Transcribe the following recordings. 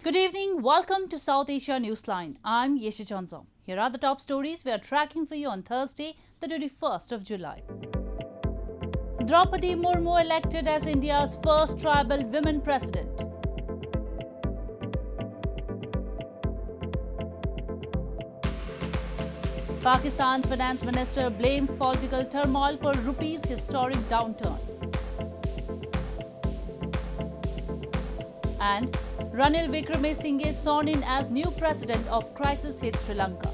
Good evening. Welcome to South Asia Newsline. I'm Yeshi Chanzo. Here are the top stories we are tracking for you on Thursday, the 21st of July. Droupadi Murmu elected as India's first tribal women president. Pakistan's Finance Minister blames political turmoil for rupee's historic downturn. And Ranil Wickremesinghe sworn in as new president of crisis-hit Sri Lanka.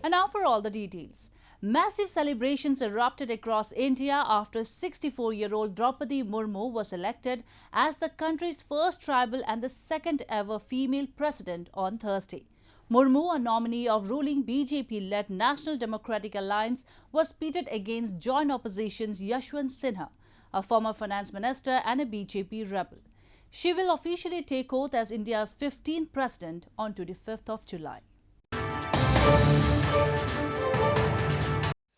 And now for all the details. Massive celebrations erupted across India after 64-year-old Droupadi Murmu was elected as the country's first tribal and the second ever female president on Thursday. Murmu, a nominee of ruling BJP-led National Democratic Alliance, was pitted against joint opposition's Yashwant Sinha, a former finance minister and a BJP rebel. She will officially take oath as India's 15th president on 25th of July.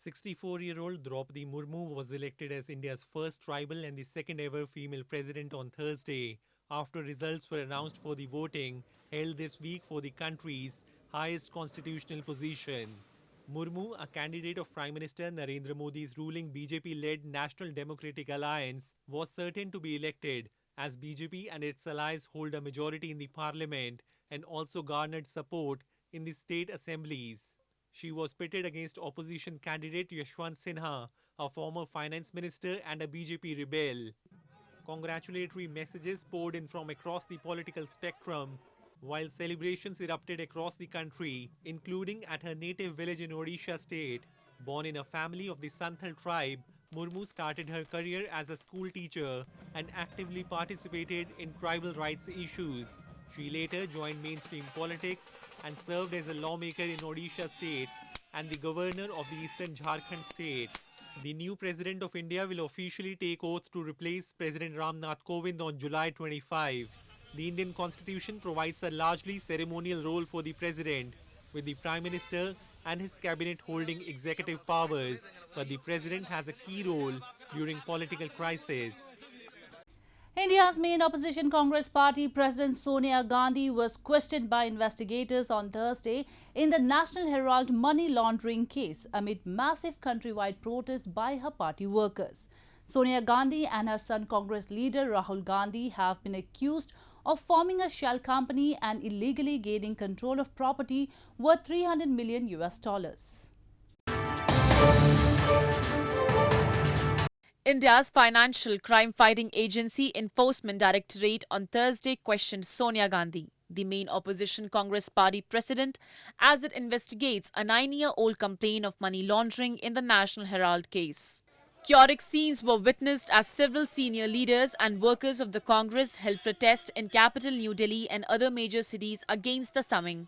64-year-old Droupadi Murmu was elected as India's first tribal and the second ever female president on Thursday, after results were announced for the voting held this week for the country's highest constitutional position. Murmu, a candidate of Prime Minister Narendra Modi's ruling BJP-led National Democratic Alliance, was certain to be elected as BJP and its allies hold a majority in the parliament and also garnered support in the state assemblies. She was pitted against opposition candidate Yashwant Sinha, a former finance minister and a BJP rebel. Congratulatory messages poured in from across the political spectrum, while celebrations erupted across the country, including at her native village in Odisha state. Born in a family of the Santhal tribe, Murmu started her career as a school teacher and actively participated in tribal rights issues. She later joined mainstream politics and served as a lawmaker in Odisha state and the governor of the eastern Jharkhand state. The new President of India will officially take oath to replace President Ramnath Kovind on July 25. The Indian Constitution provides a largely ceremonial role for the President, with the Prime Minister and his cabinet holding executive powers, but the President has a key role during political crises. India's main opposition Congress party President Sonia Gandhi was questioned by investigators on Thursday in the National Herald money laundering case amid massive countrywide protests by her party workers. Sonia Gandhi and her son Congress leader Rahul Gandhi have been accused of forming a shell company and illegally gaining control of property worth $300 million. India's Financial Crime Fighting Agency Enforcement Directorate on Thursday questioned Sonia Gandhi, the main opposition Congress party president, as it investigates a 9-year-old complaint of money laundering in the National Herald case. Chaotic scenes were witnessed as several senior leaders and workers of the Congress held protest in capital New Delhi and other major cities against the summing.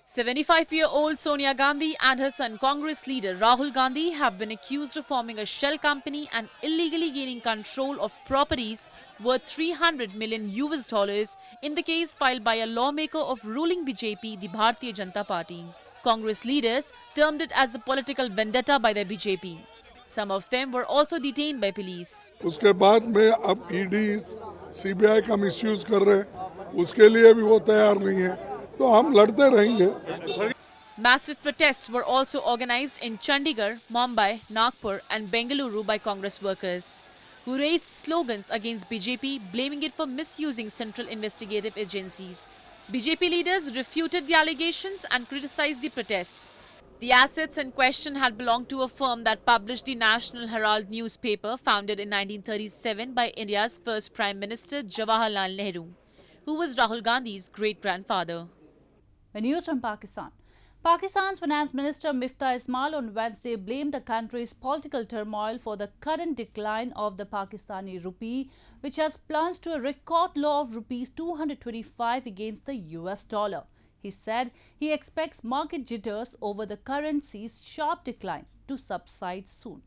75-year-old Sonia Gandhi and her son Congress leader Rahul Gandhi have been accused of forming a shell company and illegally gaining control of properties worth $300 million in the case filed by a lawmaker of ruling BJP, the Bharatiya Janata Party. Congress leaders termed it as a political vendetta by the BJP. Some of them were also detained by police. उसके बाद में अब ED CBI का misuse कर रहे हैं, उसके लिए भी वो तैयार नहीं है, तो हम लड़ते रहेंगे. Massive protests were also organized in Chandigarh, Mumbai, Nagpur and Bengaluru by Congress workers, who raised slogans against BJP, blaming it for misusing central investigative agencies. BJP leaders refuted the allegations and criticized the protests. The assets in question had belonged to a firm that published the National Herald newspaper, founded in 1937 by India's first Prime Minister Jawaharlal Nehru, who was Rahul Gandhi's great-grandfather. News from Pakistan. Pakistan's Finance Minister Miftah Ismail on Wednesday blamed the country's political turmoil for the current decline of the Pakistani rupee, which has plunged to a record low of rupees 225 against the US dollar. He said he expects market jitters over the currency's sharp decline to subside soon.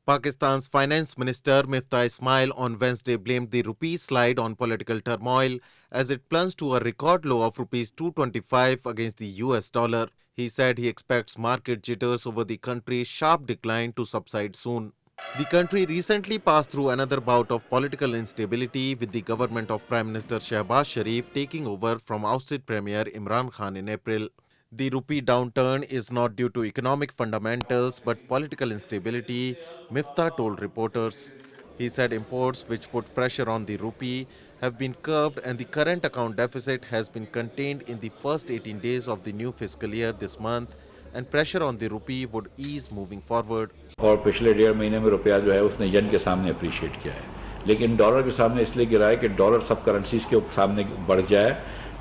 Pakistan's Finance Minister Miftah Ismail on Wednesday blamed the rupee slide on political turmoil as it plunged to a record low of rupees 225 against the US dollar. He said he expects market jitters over the country's sharp decline to subside soon. The country recently passed through another bout of political instability, with the government of Prime Minister Shehbaz Sharif taking over from ousted Premier Imran Khan in April. The rupee downturn is not due to economic fundamentals but political instability, Miftah told reporters. He said imports, which put pressure on the rupee, have been curbed and the current account deficit has been contained in the first 18 days of the new fiscal year this month, and pressure on the rupee would ease moving forward. और पिछले 1.5 महीने में रुपया जो है उसने यन के सामने अप्रिशिएट किया है, लेकिन डॉलर के सामने इसलिए गिरा है कि डॉलर सब करेंसीज के सामने बढ़ जाए।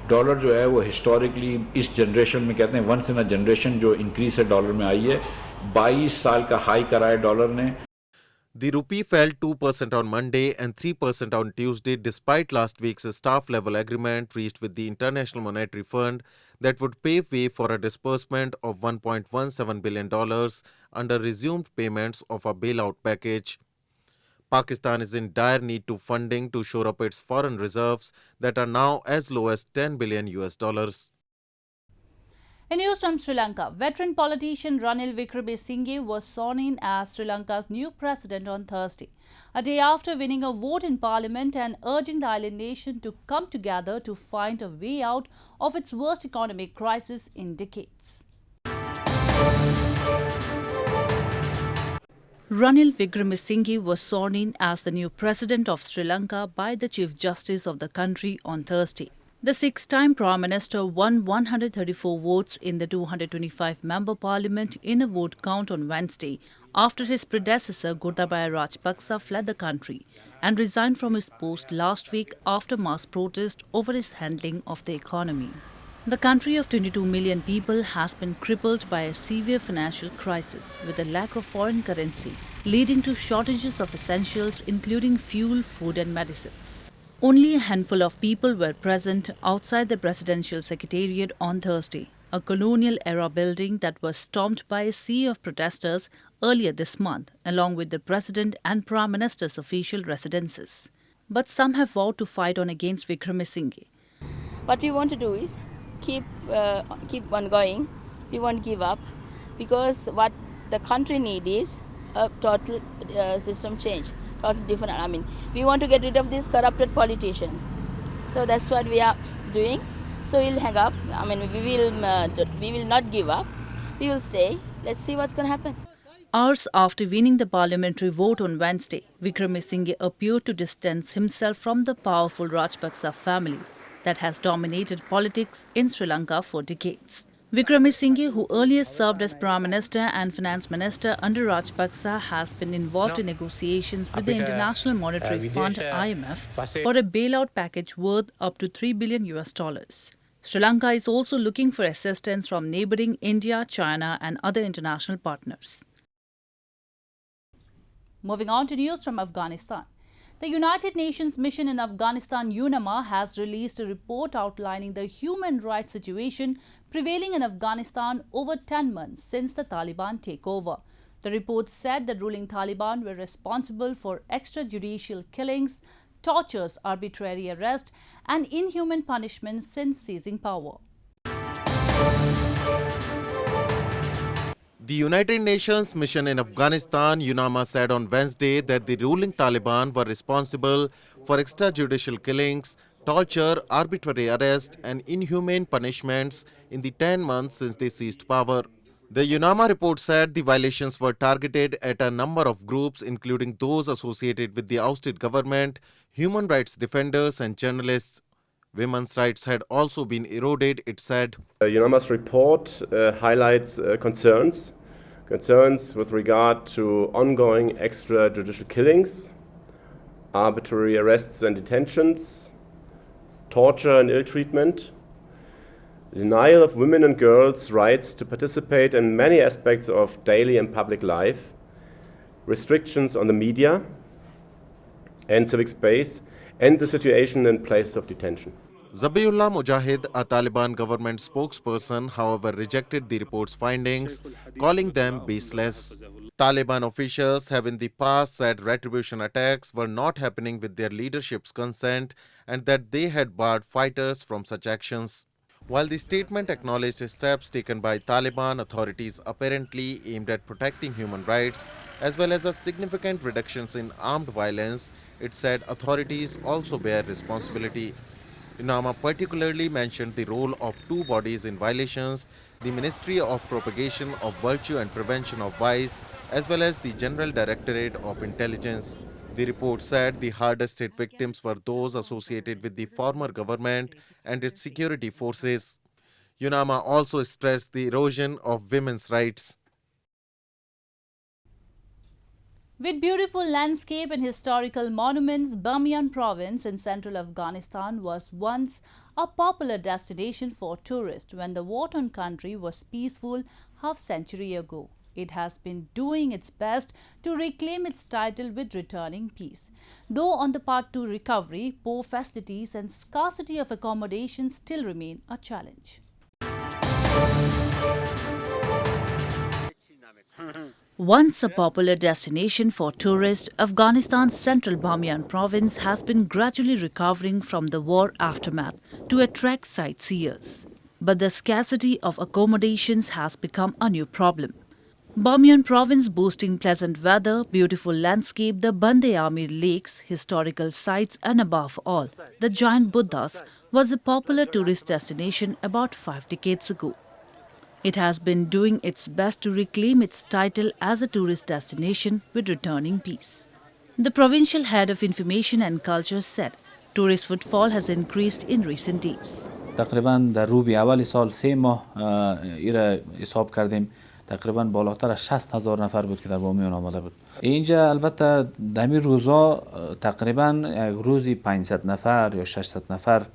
डॉलर जो है वो हिस्टोरिकली इस जनरेशन में कहते हैं वंस इन अ जनरेशन जो इंक्रीज है डॉलर में आई है। 22 साल का हाई करा है डॉलर ने। The rupee fell 2% on Monday and 3% on Tuesday despite last week's staff-level agreement reached with the International Monetary Fund that would pave way for a disbursement of $1.17 billion under resumed payments of a bailout package. Pakistan is in dire need to funding to shore up its foreign reserves that are now as low as $10 billion. In news from Sri Lanka, veteran politician Ranil Wickremesinghe was sworn in as Sri Lanka's new president on Thursday, a day after winning a vote in parliament and urging the island nation to come together to find a way out of its worst economic crisis in decades. Ranil Wickremesinghe was sworn in as the new president of Sri Lanka by the Chief Justice of the country on Thursday. The six-time Prime Minister won 134 votes in the 225-member parliament in a vote count on Wednesday after his predecessor Gotabaya Rajapaksa fled the country and resigned from his post last week after mass protest over his handling of the economy. The country of 22 million people has been crippled by a severe financial crisis with a lack of foreign currency, leading to shortages of essentials including fuel, food and medicines. Only a handful of people were present outside the presidential secretariat on Thursday, a colonial-era building that was stormed by a sea of protesters earlier this month, along with the president and prime minister's official residences. But some have vowed to fight on against Wickremesinghe. What we want to do is keep on going. We won't give up, because what the country needs is a total system change. Different. We want to get rid of these corrupted politicians. So that's what we are doing. So we'll hang up. We will not give up. We will stay. Let's see what's going to happen. Hours after winning the parliamentary vote on Wednesday, Wickremesinghe appeared to distance himself from the powerful Rajapaksa family that has dominated politics in Sri Lanka for decades. Wickremesinghe, who earlier served as Prime Minister and Finance Minister under Rajapaksa, has been involved in negotiations with the International Monetary Fund (IMF) for a bailout package worth up to $3 billion. Sri Lanka is also looking for assistance from neighbouring India, China and other international partners. Moving on to news from Afghanistan. The United Nations mission in Afghanistan UNAMA has released a report outlining the human rights situation prevailing in Afghanistan over 10 months since the Taliban takeover. The report said the ruling Taliban were responsible for extrajudicial killings, tortures, arbitrary arrest and inhuman punishment since seizing power. The United Nations mission in Afghanistan, UNAMA, said on Wednesday that the ruling Taliban were responsible for extrajudicial killings, torture, arbitrary arrest and inhumane punishments in the 10 months since they seized power. The UNAMA report said the violations were targeted at a number of groups, including those associated with the ousted government, human rights defenders and journalists. Women's rights had also been eroded, it said. UNAMA's report highlights concerns with regard to ongoing extrajudicial killings, arbitrary arrests and detentions, torture and ill treatment, denial of women and girls' rights to participate in many aspects of daily and public life, restrictions on the media and civic space, and the situation in places of detention. Zabiullah Mujahid, a Taliban government spokesperson, however, rejected the report's findings, calling them baseless. Taliban officials have in the past said retribution attacks were not happening with their leadership's consent and that they had barred fighters from such actions. While the statement acknowledged steps taken by Taliban authorities apparently aimed at protecting human rights, as well as a significant reductions in armed violence, it said authorities also bear responsibility. UNAMA particularly mentioned the role of two bodies in violations, the Ministry of Propagation of Virtue and Prevention of Vice, as well as the General Directorate of Intelligence. The report said the hardest hit victims were those associated with the former government and its security forces. UNAMA also stressed the erosion of women's rights. With beautiful landscape and historical monuments, Bamiyan province in central Afghanistan was once a popular destination for tourists when the war-torn country was peaceful half-century ago. It has been doing its best to reclaim its title with returning peace. Though on the path to recovery, poor facilities and scarcity of accommodation still remain a challenge. Once a popular destination for tourists, Afghanistan's central Bamiyan province has been gradually recovering from the war aftermath to attract sightseers. But the scarcity of accommodations has become a new problem. Bamiyan province boasting pleasant weather, beautiful landscape, the Bande Amir lakes, historical sites and above all, the giant Buddhas was a popular tourist destination about 5 decades ago. It has been doing its best to reclaim its title as a tourist destination with returning peace. The provincial head of information and culture said tourist footfall has increased in recent days. تقریبا در روبی اول سال 3 ماه ایره حساب کردیم تقریبا بالاتر از 60,000 نفر بود که در بامیان آمده بود. اینجا البته دمی روزا تقریبا یک روزی 500 نفر یا 600 نفر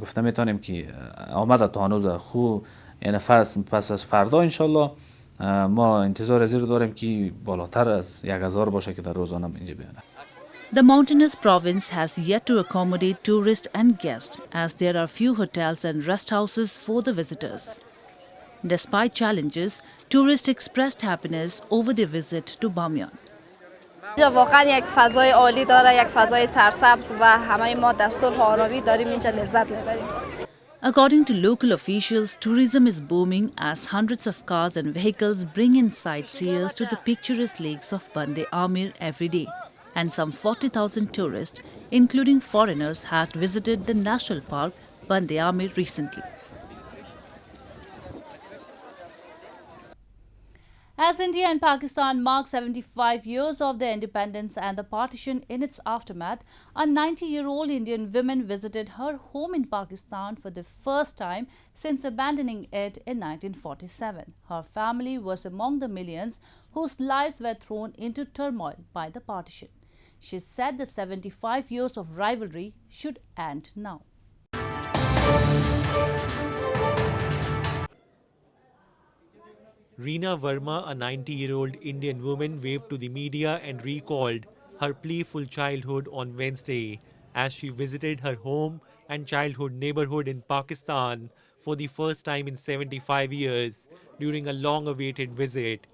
گفته میتونیم که آمده تا هنوز خوب، یعنی پس از فردا انشالله ما انتظار از این داریم که بالاتر از 1000 باشه که در روزانه اینجا بیان. The mountainous province has yet to accommodate tourists and guests as there are few hotels and rest houses for the visitors. Despite challenges, tourists expressed happiness over their visit to Bamiyan. اینجا واقعا یک فضای عالی داره، یک فضای سرسبز و همه ما در صلح و آرامی داریم اینجا لذت میبریم. According to local officials, tourism is booming as hundreds of cars and vehicles bring in sightseers to the picturesque lakes of Bande Amir every day. And some 40,000 tourists, including foreigners, had visited the national park Bande Amir recently. As India and Pakistan mark 75 years of their independence and the partition in its aftermath, a 90-year-old Indian woman visited her home in Pakistan for the first time since abandoning it in 1947. Her family was among the millions whose lives were thrown into turmoil by the partition. She said the 75 years of rivalry should end now. Reena Verma, a 90-year-old Indian woman, waved to the media and recalled her playful childhood on Wednesday as she visited her home and childhood neighborhood in Pakistan for the first time in 75 years during a long-awaited visit.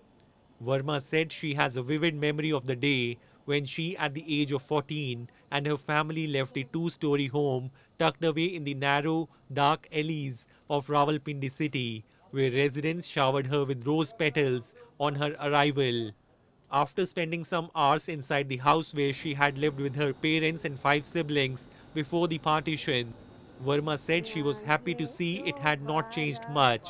Verma said she has a vivid memory of the day when she, at the age of 14, and her family left a two-story home tucked away in the narrow, dark alleys of Rawalpindi city, where residents showered her with rose petals on her arrival. After spending some hours inside the house where she had lived with her parents and 5 siblings before the partition, Verma said she was happy to see it had not changed much.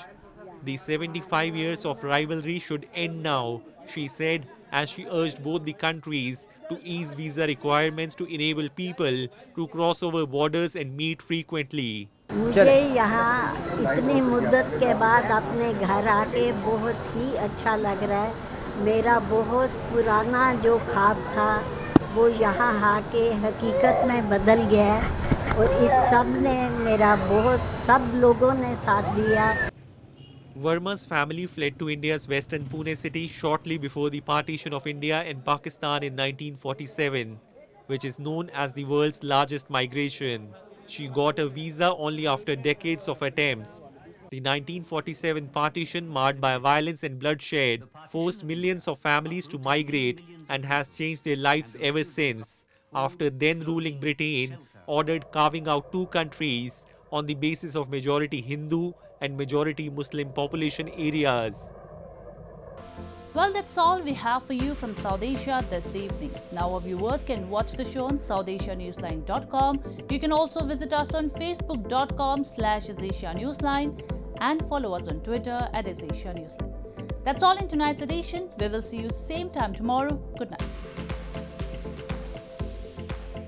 The 75 years of rivalry should end now, she said, as she urged both the countries to ease visa requirements to enable people to cross over borders and meet frequently. मुझे यहाँ इतनी मुद्दत के बाद अपने घर आके बहुत ही अच्छा लग रहा है। मेरा बहुत पुराना जो ख्वाब था वो यहाँ आके हकीकत में बदल गया है और इस सब ने मेरा सब लोगों ने साथ दिया। Verma's family fled to India's western Pune city shortly before the partition of India and Pakistan in 1947, which is known as the world's largest migration. She got a visa only after decades of attempts. The 1947 partition, marred by violence and bloodshed, forced millions of families to migrate and has changed their lives ever since, after then-ruling Britain ordered carving out 2 countries on the basis of majority Hindu and majority Muslim population areas. Well, that's all we have for you from South Asia this evening. Now our viewers can watch the show on SouthAsiaNewsline.com. You can also visit us on Facebook.com/Asia Newsline and follow us on Twitter @Asia Newsline. That's all in tonight's edition. We will see you same time tomorrow. Good night.